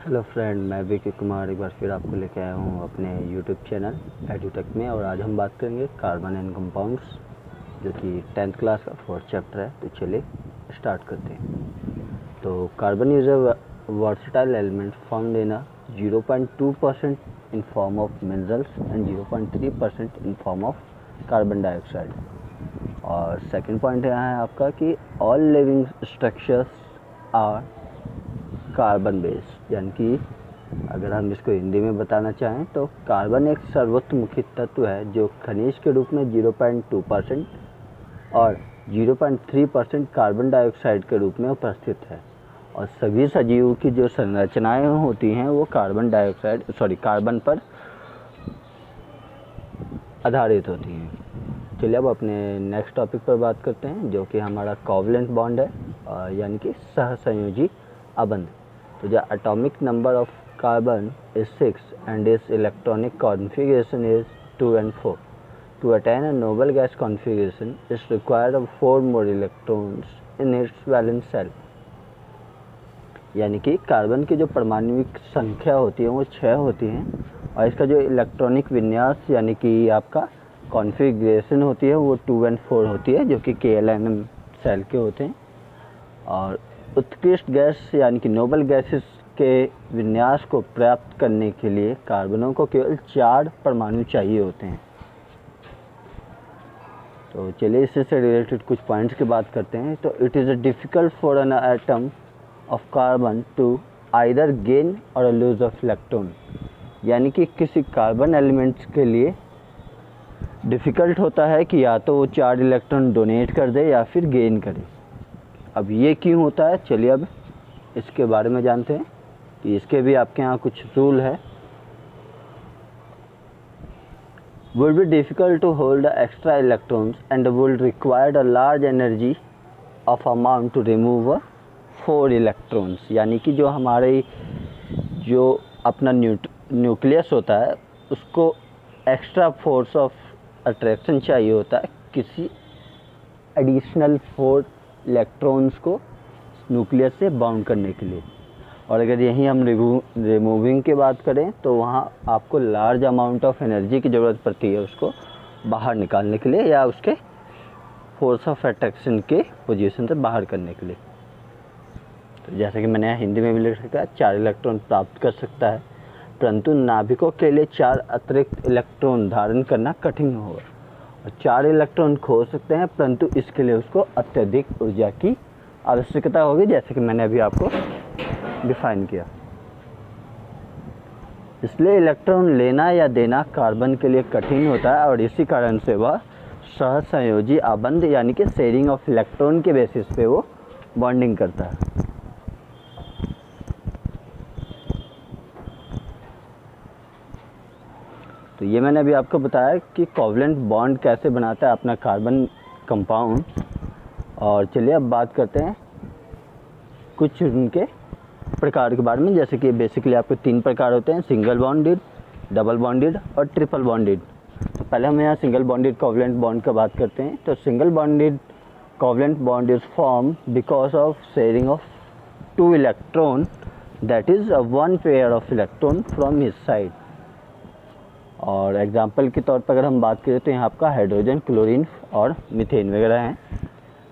Hello friend, मैं विकी कुमार एक बार फिर आपको लेके आया हूँ अपने यूट्यूब चैनल एडुटेक में। और आज हम बात करेंगे कार्बन एंड कंपाउंड्स, जो कि 10th क्लास का 4th चैप्टर है। तो चलिए स्टार्ट करते हैं। तो carbon is a versatile element found in 0.2% in form of minerals and 0.3% in form of carbon dioxide. और सेकेंड पॉइंट यहाँ है आपका कि all living structures are carbon based, यानी कि अगर हम इसको हिंदी में बताना चाहें तो कार्बन एक सर्वोत्तमुखी तत्व है जो खनिज के रूप में 0.2% और 0.3% कार्बन डाइऑक्साइड के रूप में उपस्थित है। और सभी सजीवों की जो संरचनाएं होती हैं वो कार्बन पर आधारित होती हैं। चलिए अब अपने नेक्स्ट टॉपिक पर बात करते हैं, जो कि हमारा कोवलेंट बॉन्ड है, यानी कि सहसंयोजी अबंध। तो the atomic number of carbon is 6 and its electronic configuration is 2 and 4. To attain a noble gas configuration, is required of 4 more electrons in its valence shell. यानी कि कार्बन की जो परमाणुविक संख्या होती है वो 6 होती हैं, और इसका जो इलेक्ट्रॉनिक विन्यास यानी कि आपका कॉन्फ़िगरेशन होती है वो 2 and 4 होती है, जो कि KLNM सेल के होते हैं। और उत्कृष्ट गैस यानी कि नोबल गैसेस के विन्यास को प्राप्त करने के लिए कार्बनों को केवल 4 परमाणु चाहिए होते हैं। तो चलिए इससे रिलेटेड कुछ पॉइंट्स की बात करते हैं। तो it is difficult for an atom of carbon to either gain और लूज ऑफ इलेक्ट्रॉन, यानी कि किसी कार्बन एलिमेंट्स के लिए डिफ़िकल्ट होता है कि या तो वो 4 इलेक्ट्रॉन डोनेट कर दे या फिर गेन करे। अब ये क्यों होता है, चलिए अब इसके बारे में जानते हैं कि इसके भी आपके यहाँ कुछ रूल है। would be difficult to hold extra electrons and would require a large energy of amount to remove 4 electrons, यानी कि जो हमारे जो अपना न्यूक्लियस होता है उसको एक्स्ट्रा फोर्स ऑफ अट्रैक्शन चाहिए होता है किसी एडिशनल 4 इलेक्ट्रॉन्स को न्यूक्लियस से बाउंड करने के लिए। और अगर यहीं हम रिमूविंग की बात करें तो वहाँ आपको लार्ज अमाउंट ऑफ एनर्जी की ज़रूरत पड़ती है उसको बाहर निकालने के लिए, या उसके फोर्स ऑफ अट्रैक्शन के पोजीशन से बाहर करने के लिए। तो जैसे कि मैंने हिंदी में भी लिख रखा है, 4 इलेक्ट्रॉन प्राप्त कर सकता है, परंतु नाभिकों के लिए 4 अतिरिक्त इलेक्ट्रॉन धारण करना कठिन होगा। और 4 इलेक्ट्रॉन खो सकते हैं, परंतु इसके लिए उसको अत्यधिक ऊर्जा की आवश्यकता होगी, जैसे कि मैंने अभी आपको डिफाइन किया। इसलिए इलेक्ट्रॉन लेना या देना कार्बन के लिए कठिन होता है, और इसी कारण से वह सहसंयोजी आबंध यानी कि शेयरिंग ऑफ इलेक्ट्रॉन के बेसिस पे वो बॉन्डिंग करता है। तो ये मैंने अभी आपको बताया कि कोवलेंट बॉन्ड कैसे बनाता है अपना कार्बन कंपाउंड। और चलिए अब बात करते हैं कुछ उनके प्रकार के बारे में। जैसे कि बेसिकली आपके 3 प्रकार होते हैं, सिंगल बॉन्डेड, डबल बॉन्डेड और ट्रिपल बॉन्डेड। तो पहले हम यहाँ सिंगल बॉन्डेड कोवलेंट बॉन्ड की बात करते हैं। तो single bonded covalent bond is form because of sharing of 2 electron, that is 1 pair of electron from his side. और एग्जाम्पल के तौर पर अगर हम बात करें तो यहाँ आपका हाइड्रोजन, क्लोरीन और मीथेन वगैरह हैं।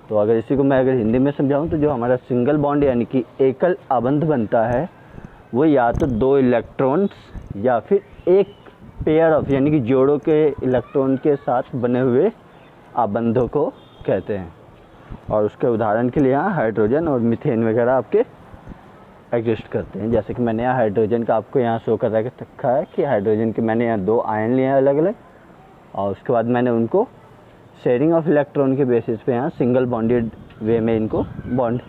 तो अगर इसी को मैं हिंदी में समझाऊं तो जो हमारा सिंगल बॉन्ड यानी कि एकल आबंध बनता है वो या तो 2 इलेक्ट्रॉन्स या फिर एक पेयर ऑफ यानी कि जोड़ों के इलेक्ट्रॉन के साथ बने हुए आबंधों को कहते हैं। और उसके उदाहरण के लिए यहाँ हाइड्रोजन और मीथेन वगैरह आपके एग्जिस्ट करते हैं। जैसे कि मैंने यहाँ हाइड्रोजन का आपको यहाँ शो कर रखा है कि हाइड्रोजन के मैंने यहाँ 2 आयन लिए हैं अलग अलग, और उसके बाद मैंने उनको शेयरिंग ऑफ इलेक्ट्रॉन के बेसिस पे यहाँ सिंगल बॉन्डेड वे में इनको बॉन्ड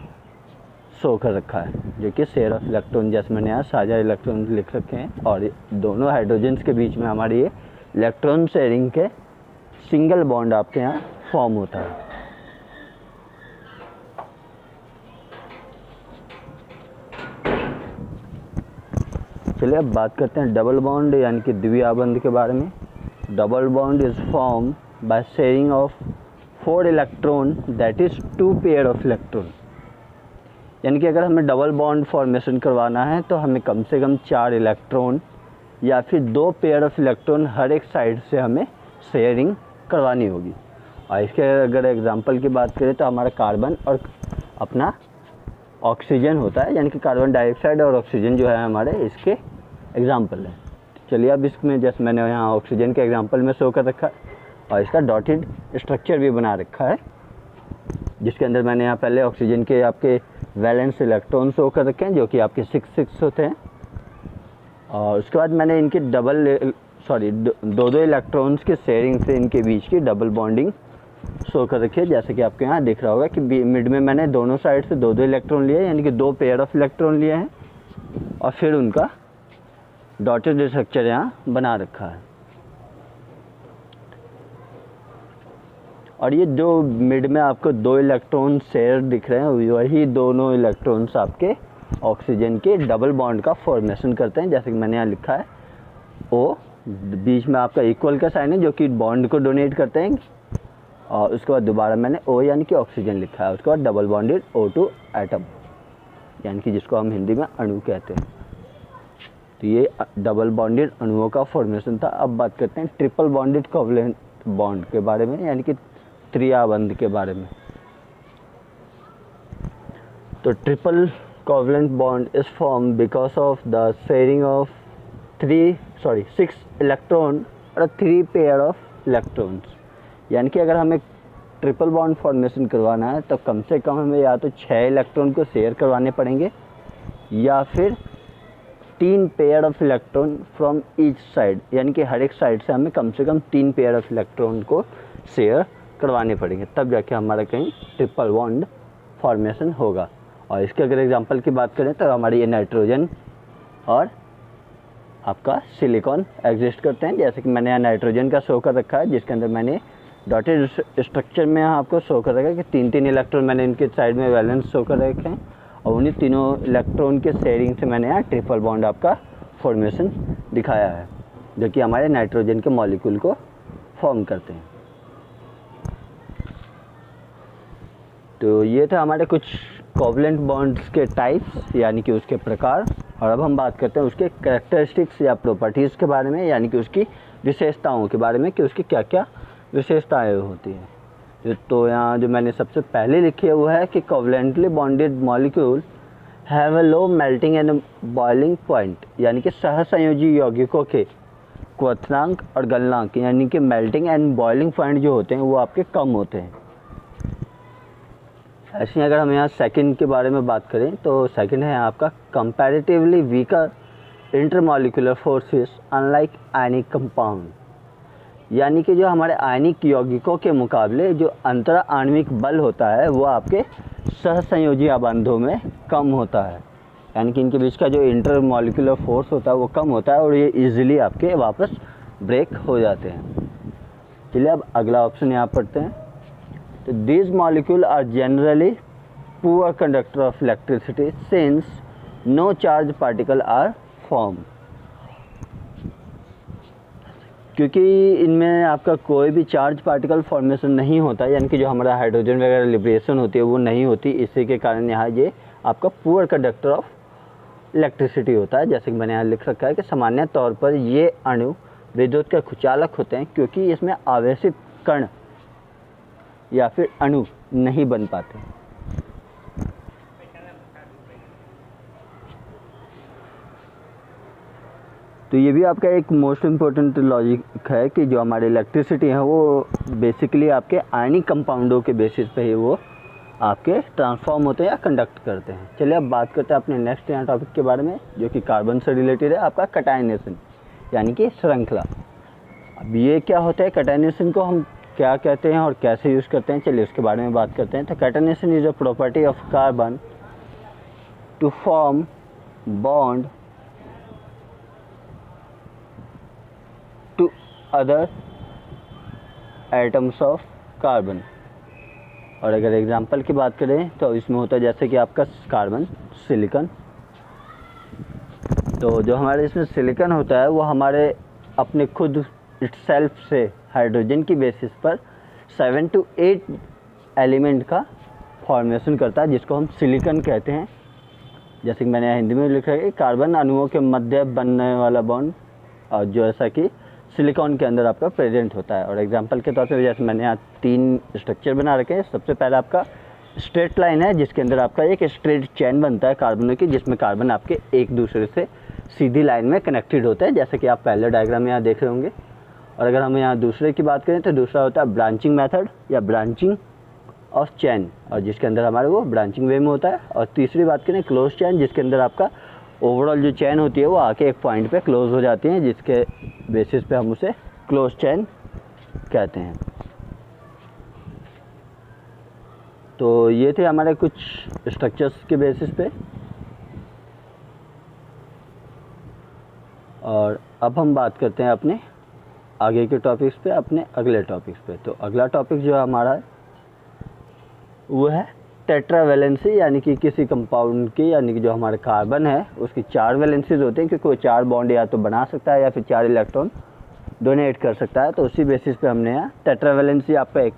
शो कर रखा है, जो कि शेयर ऑफ इलेक्ट्रॉन, जैसे मैंने यहाँ साझा इलेक्ट्रॉन लिख रखे हैं। और दोनों हाइड्रोजन्स के बीच में हमारी ये इलेक्ट्रॉन शेयरिंग के सिंगल बॉन्ड आपके यहाँ फॉर्म होता है। चलिए अब बात करते हैं डबल बॉन्ड यानी कि द्विआबंध के बारे में। Double bond is form by sharing of 4 electron, that is 2 pair of electron. यानी कि अगर हमें डबल बॉन्ड फॉर्मेशन करवाना है तो हमें कम से कम 4 इलेक्ट्रॉन या फिर 2 पेयर ऑफ इलेक्ट्रॉन हर एक साइड से हमें शेयरिंग करवानी होगी। और इसके अगर एग्जांपल की बात करें तो हमारा कार्बन और अपना ऑक्सीजन होता है, यानी कि कार्बन डाइऑक्साइड और ऑक्सीजन जो है हमारे इसके एग्जांपल है। चलिए अब इसमें जैसे मैंने यहाँ ऑक्सीजन के एग्जांपल में शो कर रखा है और इसका डॉटेड स्ट्रक्चर भी बना रखा है, जिसके अंदर मैंने यहाँ पहले ऑक्सीजन के आपके वैलेंस इलेक्ट्रॉन शो कर रखे हैं जो कि आपके 6 होते हैं। और उसके बाद मैंने इनके दो इलेक्ट्रॉन्स के शेयरिंग से इनके बीच की डबल बॉन्डिंग शो कर रखी है। जैसे कि आपको यहाँ दिख रहा होगा कि मिड में मैंने दोनों साइड से 2 इलेक्ट्रॉन लिए, यानी कि 2 पेयर ऑफ इलेक्ट्रॉन लिए हैं और फिर उनका डॉटेड स्ट्रक्चर यहाँ बना रखा है। और ये जो मिड में आपको 2 इलेक्ट्रॉन शेयर दिख रहे हैं वही दोनों इलेक्ट्रॉन्स आपके ऑक्सीजन के डबल बॉन्ड का फॉर्मेशन करते हैं। जैसे कि मैंने यहाँ लिखा है ओ, बीच में आपका इक्वल का साइन है जो कि बॉन्ड को डोनेट करते हैं, और उसके बाद दोबारा मैंने ओ यानी कि ऑक्सीजन लिखा है। उसके बाद डबल बॉन्डेड O2 एटम, यानी कि जिसको हम हिंदी में अणु कहते हैं। तो ये डबल बॉन्डेड अणुओं का फॉर्मेशन था। अब बात करते हैं ट्रिपल बॉन्डेड कोवलेंट बॉन्ड के बारे में, यानी कि त्रिआबंध के बारे में। तो triple covalent bond is form because of the sharing of 6 electron और 3 पेयर ऑफ इलेक्ट्रॉन्स। यानी कि अगर हमें ट्रिपल बॉन्ड फॉर्मेशन करवाना है तो कम से कम हमें या तो 6 इलेक्ट्रॉन को शेयर करवाने पड़ेंगे या फिर 3 pair of electron from each side, यानी कि हर एक साइड से हमें कम से कम 3 पेयर ऑफ इलेक्ट्रॉन को शेयर करवाने पड़ेंगे, तब जाके हमारा कहीं ट्रिपल बॉन्ड फॉर्मेशन होगा। और इसके अगर एग्जांपल की बात करें तो हमारी ये नाइट्रोजन और आपका सिलिकॉन एग्जिस्ट करते हैं। जैसे कि मैंने यहाँ नाइट्रोजन का शो कर रखा है, जिसके अंदर मैंने डॉटेड स्ट्रक्चर में यहाँ आपको शो कर रखा है कि 3 इलेक्ट्रॉन मैंने इनके साइड में वैलेंस शो कर रखे हैं, और उन्हीं तीनों इलेक्ट्रॉन के शेयरिंग से मैंने यहाँ ट्रिपल बॉन्ड आपका फॉर्मेशन दिखाया है, जो कि हमारे नाइट्रोजन के मॉलिक्यूल को फॉर्म करते हैं। तो ये था हमारे कुछ कोवलेंट बॉन्ड्स के टाइप्स, यानी कि उसके प्रकार। और अब हम बात करते हैं उसके कैरेक्टरिस्टिक्स या प्रॉपर्टीज़ के बारे में, यानी कि उसकी विशेषताओं के बारे में कि उसकी क्या क्या विशेषताएं होती हैं। तो यहाँ जो मैंने सबसे पहले लिखी है वो है कि covalently bonded molecule have a low melting and boiling point, यानी कि सहसंयोजी यौगिकों के क्वथनांक और गलनांक, यानी कि मेल्टिंग एंड बॉइलिंग पॉइंट जो होते हैं वो आपके कम होते हैं। ऐसे ही अगर हम यहाँ सेकंड के बारे में बात करें तो सेकंड है आपका comparatively weaker intermolecular forces unlike ionic compound, यानी कि जो हमारे आयनिक यौगिकों के मुकाबले जो अंतरा आणविक बल होता है वो आपके सहसंयोजी आबंधों में कम होता है, यानी कि इनके बीच का जो इंटरमॉलिक्यूलर फोर्स होता है वो कम होता है और ये इजीली आपके वापस ब्रेक हो जाते हैं। चलिए अब अगला ऑप्शन यहाँ पढ़ते हैं। तो these molecules are generally poor conductor of electricity since no charge particle are formed, क्योंकि इनमें आपका कोई भी चार्ज पार्टिकल फॉर्मेशन नहीं होता, यानी कि जो हमारा हाइड्रोजन वगैरह लिबरेशन होती है वो नहीं होती। इसी के कारण यहाँ ये आपका पुअर कंडक्टर ऑफ इलेक्ट्रिसिटी होता है। जैसे कि मैंने यहाँ लिख रखा है कि सामान्य तौर पर ये अणु विद्युत के कुचालक होते हैं, क्योंकि इसमें आवेशित कण या फिर अणु नहीं बन पाते। तो ये भी आपका एक मोस्ट इम्पोर्टेंट लॉजिक है कि जो हमारे इलेक्ट्रिसिटी है वो बेसिकली आपके आयनिक कंपाउंडों के बेसिस पे ही वो आपके ट्रांसफॉर्म होते हैं या कंडक्ट करते हैं। चलिए अब बात करते हैं अपने नेक्स्ट यहाँ टॉपिक के बारे में, जो कि कार्बन से रिलेटेड है, आपका कैटायनेशन यानी कि श्रृंखला। अब ये क्या होता है, कैटायनेशन को हम क्या कहते हैं और कैसे यूज़ करते हैं, चलिए उसके बारे में बात करते हैं। तो catenation is a property of carbon to form bond to other atoms of carbon. और अगर एग्जांपल की बात करें तो इसमें होता है जैसे कि आपका कार्बन सिलिकॉन। तो जो हमारे इसमें सिलिकॉन होता है वो हमारे अपने खुद इटसेल्फ से हाइड्रोजन की बेसिस पर 7 to 8 एलिमेंट का फॉर्मेशन करता है जिसको हम सिलिकॉन कहते हैं। जैसे कि मैंने हिंदी में लिखा है कि कार्बन अणुओं के मध्य बनने वाला बॉन्ड, और जो ऐसा कि सिलिकॉन के अंदर आपका प्रेजेंट होता है। और एग्जांपल के तौर पे जैसे मैंने यहाँ 3 स्ट्रक्चर बना रखे हैं। सबसे पहला आपका स्ट्रेट लाइन है जिसके अंदर आपका एक स्ट्रेट चेन बनता है कार्बनों की, जिसमें कार्बन आपके एक दूसरे से सीधी लाइन में कनेक्टेड होते हैं, जैसे कि आप पहले डायग्राम में यहाँ देख रहे होंगे। और अगर हम यहाँ दूसरे की बात करें तो दूसरा होता है ब्रांचिंग मेथड या ब्रांचिंग ऑफ चैन, और जिसके अंदर हमारे वो ब्रांचिंग वे में होता है। और तीसरी बात करें क्लोज चैन, जिसके अंदर आपका ओवरऑल जो चैन होती है वो आके एक पॉइंट पे क्लोज हो जाती है, जिसके बेसिस पे हम उसे क्लोज चैन कहते हैं। तो ये थे हमारे कुछ स्ट्रक्चर्स के बेसिस पे। और अब हम बात करते हैं अपने आगे के टॉपिक्स पे, अपने अगले टॉपिक्स पे। तो अगला टॉपिक जो हमारा है वो है टेट्रावैलेंसी, यानी कि किसी कंपाउंड की, यानी कि जो हमारा कार्बन है उसकी 4 वैलेंसीज होते हैं, क्योंकि वो 4 बॉन्ड या तो बना सकता है या फिर 4 इलेक्ट्रॉन डोनेट कर सकता है। तो उसी बेसिस पे हमने यहाँ टेट्रावैलेंसी आपका एक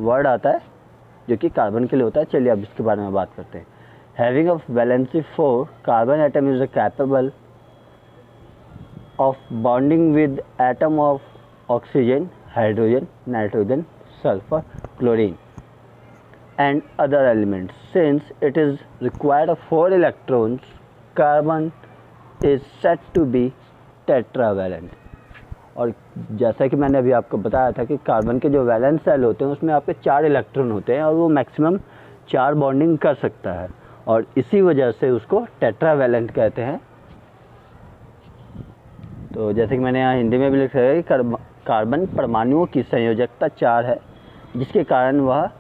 वर्ड आता है जो कि कार्बन के लिए होता है। चलिए अब इसके बारे में बात करते हैं। Having of valency 4, carbon atom is capable of bonding with atom of oxygen, hydrogen, nitrogen, sulfur, chlorine and other elements. Since it is required of 4 electrons, carbon is said to be tetravalent. और जैसा कि मैंने अभी आपको बताया था कि carbon के जो वैलेंस सेल होते हैं उसमें आपके 4 इलेक्ट्रॉन होते हैं और वो मैक्सिमम 4 बॉन्डिंग कर सकता है, और इसी वजह से उसको टेट्रावैलेंट कहते हैं। तो जैसे कि मैंने यहाँ हिंदी में भी लिखा है कि कार्बन परमाणुओं की संयोजकता 4 है, जिसके कारण वह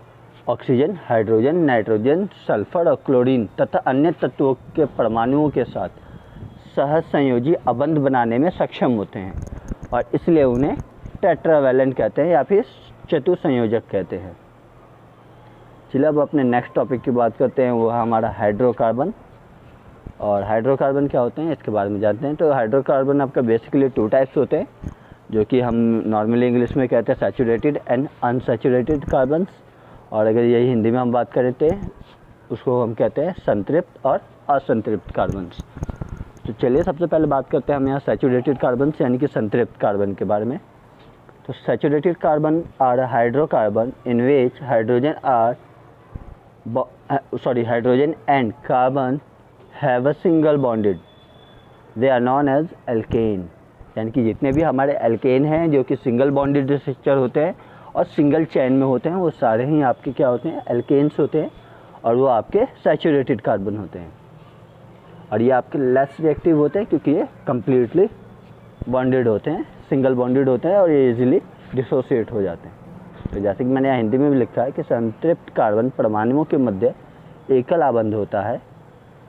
ऑक्सीजन, हाइड्रोजन, नाइट्रोजन, सल्फर और क्लोरीन तथा अन्य तत्वों के परमाणुओं के साथ सहज संयोजी अबंध बनाने में सक्षम होते हैं, और इसलिए उन्हें टेट्रावैलेंट कहते हैं या फिर चतुसंयोजक कहते हैं। चलिए अब अपने नेक्स्ट टॉपिक की बात करते हैं, वो है हमारा हाइड्रोकार्बन। और हाइड्रोकार्बन क्या होते हैं इसके बारे में जानते हैं। तो हाइड्रोकार्बन आपका बेसिकली 2 टाइप्स होते हैं, जो कि हम नॉर्मली इंग्लिश में कहते हैं सैचुरेटेड एंड अनसैचुरेटेड कार्बन्स, और अगर यही हिंदी में हम बात करें तो उसको हम कहते हैं संतृप्त और असंतृप्त कार्बन्स। तो चलिए सबसे पहले बात करते हैं हम यहाँ सैचुरेटेड कार्बन्स यानी कि संतृप्त कार्बन के बारे में। तो saturated carbon are hydrocarbon in which hydrogen and carbon have a single bonded, they are known as alkane. यानी कि जितने भी हमारे एल्केन हैं जो कि सिंगल बॉन्डेड स्ट्रक्चर होते हैं और सिंगल चेन में होते हैं, वो सारे ही आपके क्या होते हैं, एल्केन्स होते हैं, और वो आपके सैचुरेटेड कार्बन होते हैं। और ये आपके लेस रिएक्टिव होते हैं क्योंकि ये कम्प्लीटली बॉन्डेड होते हैं, सिंगल बॉन्डेड होते हैं, और ये इजीली डिसोसिएट हो जाते हैं। तो जैसे कि मैंने यहाँ हिंदी में भी लिखा है कि संतृप्त कार्बन परमाणुओं के मध्य एकल आबंध होता है,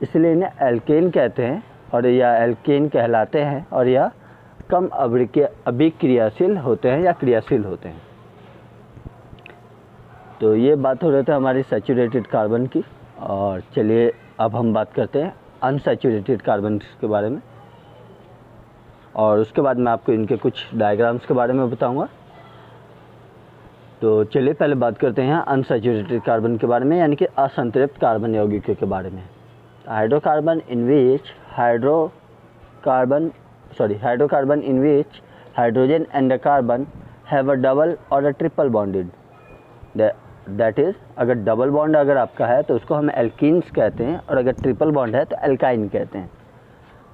इसलिए इन्हें एल्केन कहते हैं और या एल्केन कहलाते हैं, और यह कम अभिक्रियाशील होते हैं या क्रियाशील होते हैं। तो ये बात हो रही थी हमारी सैचुरेटेड कार्बन की। और चलिए अब हम बात करते हैं अनसैचुरेटेड कार्बन के बारे में, और उसके बाद मैं आपको इनके कुछ डायग्राम्स के बारे में बताऊंगा। तो चलिए पहले बात करते हैं अनसैचुरेटेड कार्बन के बारे में, यानी कि असंतृप्त कार्बन यौगिकों के बारे में। Hydrocarbon in which hydrocarbon in which hydrogen and the carbon have a double or a triple bonded, that is अगर डबल बॉन्ड अगर आपका है तो उसको हम एल्कीन्स कहते हैं, और अगर ट्रिपल बॉन्ड है तो एल्काइन कहते हैं।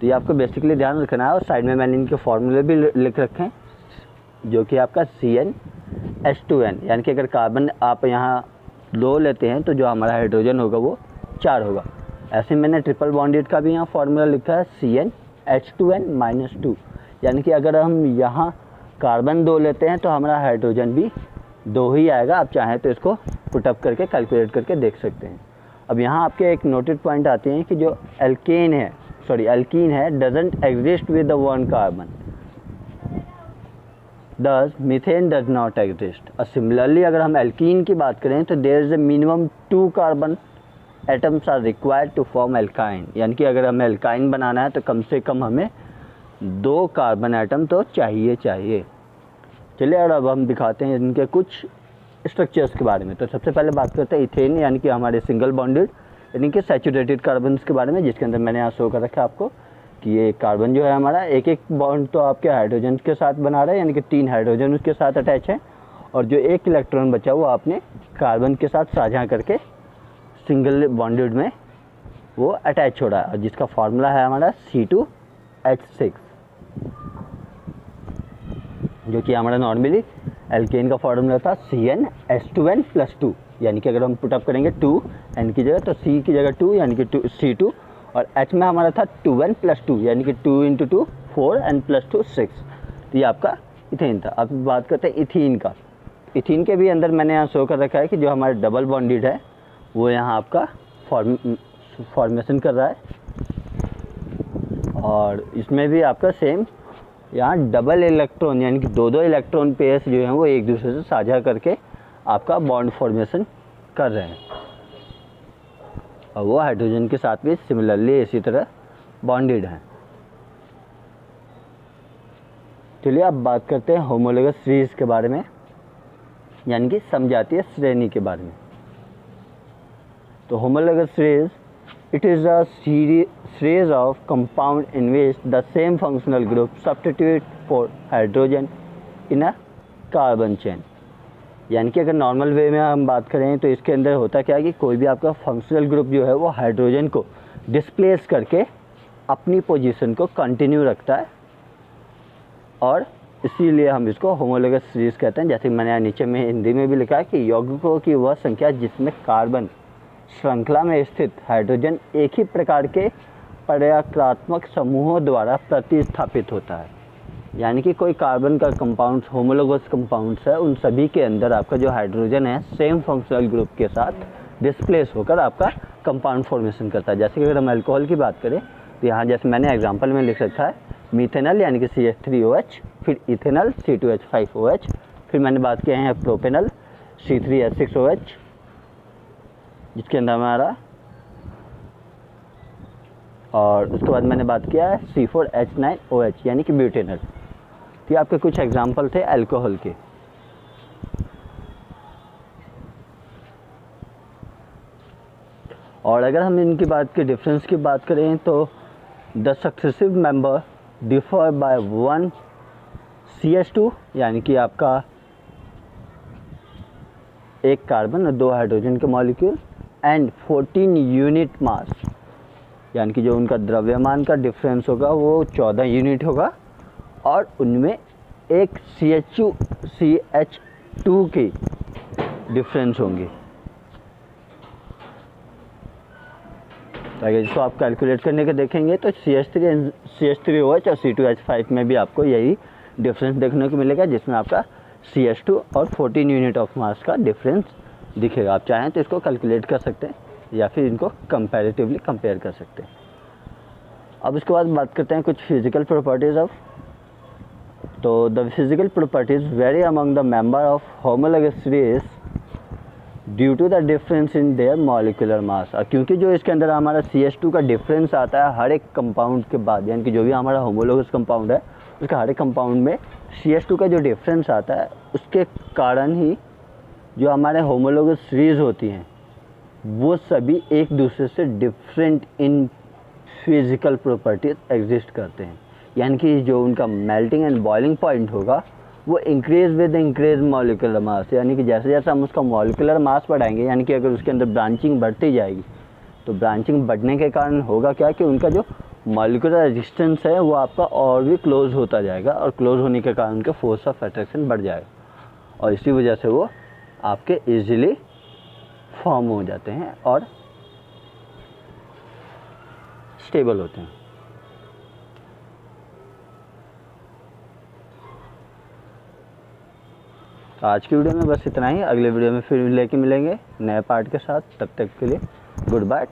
तो ये आपको बेसिकली ध्यान रखना है, और साइड में मैंने इनके फॉर्मूले भी लिख रखे हैं, जो कि आपका CnH2n, यानी कि अगर कार्बन आप यहाँ 2 लेते हैं तो जो हमारा हाइड्रोजन होगा वो 4 होगा। ऐसे मैंने ट्रिपल बॉन्डेड का भी यहाँ फॉर्मूला लिखा है CnH2n-2, यानी कि अगर हम यहाँ कार्बन 2 लेते हैं तो हमारा हाइड्रोजन भी 2 ही आएगा। आप चाहें तो इसको पुटअप करके कैलकुलेट करके देख सकते हैं। अब यहाँ आपके एक नोटेड पॉइंट आते हैं कि जो एल्कीन है doesn't exist with the 1 carbon, thus methane does not exist. और सिमिलरली अगर हम एल्कीन की बात करें तो there is a minimum 2 carbon atoms are required to form alkyne, यानी कि अगर हमें एल्काइन बनाना है तो कम से कम हमें 2 कार्बन एटम तो चाहिए। चलिए और अब हम दिखाते हैं इनके कुछ स्ट्रक्चर्स के बारे में। तो सबसे पहले बात करते हैं इथेन यानी कि हमारे सिंगल बॉन्डेड यानी कि सैचुरेटेड कार्बन्स के बारे में, जिसके अंदर मैंने यहाँ शो कर रखा है आपको कि ये कार्बन जो है हमारा एक एक बॉन्ड तो आपके हाइड्रोजन के साथ बना रहा है, यानी कि 3 हाइड्रोजन उसके साथ अटैच है, और जो एक इलेक्ट्रॉन बचा वो आपने कार्बन के साथ साझा करके सिंगल बॉन्डेड में वो अटैच हो रहा है, और जिसका फार्मूला है हमारा C2H6, जो कि हमारा नॉर्मली एल्केन का फार्मूला था CnH2n+2, यानी कि अगर हम पुटअप करेंगे 2 N की जगह तो C की जगह 2 यानी कि C2, और H में हमारा था 2n+2 यानी कि 2 × 2 4 n+2 6। तो ये आपका इथेन था। अब बात करते हैं इथीन का। इथीन के भी अंदर मैंने यहाँ शो कर रखा है कि जो हमारा डबल बॉन्डेड है वो यहाँ आपका फॉर्मेशन कर रहा है, और इसमें भी आपका सेम यहाँ डबल इलेक्ट्रॉन यानी कि 2 इलेक्ट्रॉन पेयर्स जो हैं वो एक दूसरे से साझा करके आपका बॉन्ड फॉर्मेशन कर रहे हैं, और वो हाइड्रोजन के साथ भी सिमिलरली इसी तरह बॉन्डेड हैं। चलिए अब बात करते हैं होमोलोगस सीरीज़ के बारे में, यानी कि समजातीय श्रेणी के बारे में। तो homologous series it is a series of compound in which the same functional group substitute for hydrogen in a carbon chain। यानी कि अगर नॉर्मल वे में हम बात करें तो इसके अंदर होता क्या है कि कोई भी आपका फंक्शनल ग्रुप जो है वो हाइड्रोजन को डिस्प्लेस करके अपनी पोजीशन को कंटिन्यू रखता है, और इसीलिए हम इसको होमोलोगस सीरीज कहते हैं। जैसे मैंने नीचे में हिंदी में भी लिखा है कि यौगिकों की वह संख्या जिसमें कार्बन श्रृंखला में स्थित हाइड्रोजन एक ही प्रकार के पर्यायकात्मक समूहों द्वारा प्रतिस्थापित होता है। यानी कि कोई कार्बन का कंपाउंड होमोलोगस कंपाउंड्स है, उन सभी के अंदर आपका जो हाइड्रोजन है सेम फंक्शनल ग्रुप के साथ डिस्प्लेस होकर आपका कंपाउंड फॉर्मेशन करता है। जैसे कि अगर हम अल्कोहल की बात करें तो यहाँ जैसे मैंने एग्जांपल में लिख रखा है मीथेनल यानी कि CH3OH, फिर इथेनल C2H5OH, फिर मैंने बात किया है प्रोपेनल C3H6OH, जिसके अंदर हमारा, और उसके बाद मैंने बात किया है C4H9OH यानी कि ब्यूटेनल। तो ये आपके कुछ एग्जाम्पल थे अल्कोहल के। और अगर हम इनकी बात की डिफरेंस की बात करें तो the successive member differ by 1 CH2 यानी कि आपका एक कार्बन और 2 हाइड्रोजन के मॉलिक्यूल, एंड 14 यूनिट मास यानी कि जो उनका द्रव्यमान का डिफरेंस होगा वो 14 यूनिट होगा, और उनमें एक CH2 की डिफरेंस होंगी। तो अगर इसको आप कैलकुलेट करने के देखेंगे तो CH3OH और C2H5 में भी आपको यही डिफरेंस देखने को मिलेगा, जिसमें आपका CH2 और 14 यूनिट ऑफ मास का डिफरेंस दिखेगा। आप चाहें तो इसको कैलकुलेट कर सकते हैं या फिर इनको कंपैरेटिवली कंपेयर कर सकते हैं। अब इसके बाद बात करते हैं कुछ फिजिकल प्रॉपर्टीज़ ऑफ। तो the physical properties vary among the member of homologous series due to the difference in their molecular mass. क्योंकि जो इसके अंदर हमारा CH2 का डिफरेंस आता है हर एक कंपाउंड के बाद, यानी कि जो भी हमारा होमोलोगस कंपाउंड है उसका हर एक कंपाउंड में CH2 का जो डिफरेंस आता है उसके कारण ही जो हमारे होमोलोगस सीरीज होती हैं वो सभी एक दूसरे से different in physical properties exist करते हैं। यानी कि जो उनका मेल्टिंग एंड बॉइलिंग पॉइंट होगा वो increase with increase molecular mass, यानी कि जैसे जैसे हम उसका मॉलिक्यूलर मास बढ़ाएंगे, यानी कि अगर उसके अंदर ब्रांचिंग बढ़ती जाएगी तो ब्रांचिंग बढ़ने के कारण होगा क्या कि उनका जो मॉलिक्यूलर रेजिस्टेंस है वो आपका और भी क्लोज होता जाएगा, और क्लोज होने के कारण उनका फोर्स ऑफ अट्रैक्शन बढ़ जाएगा, और इसी वजह से वो आपके इजीली फॉर्म हो जाते हैं और स्टेबल होते हैं। तो आज की वीडियो में बस इतना ही। अगले वीडियो में फिर लेके मिलेंगे नए पार्ट के साथ। तब तक के लिए गुड बाय।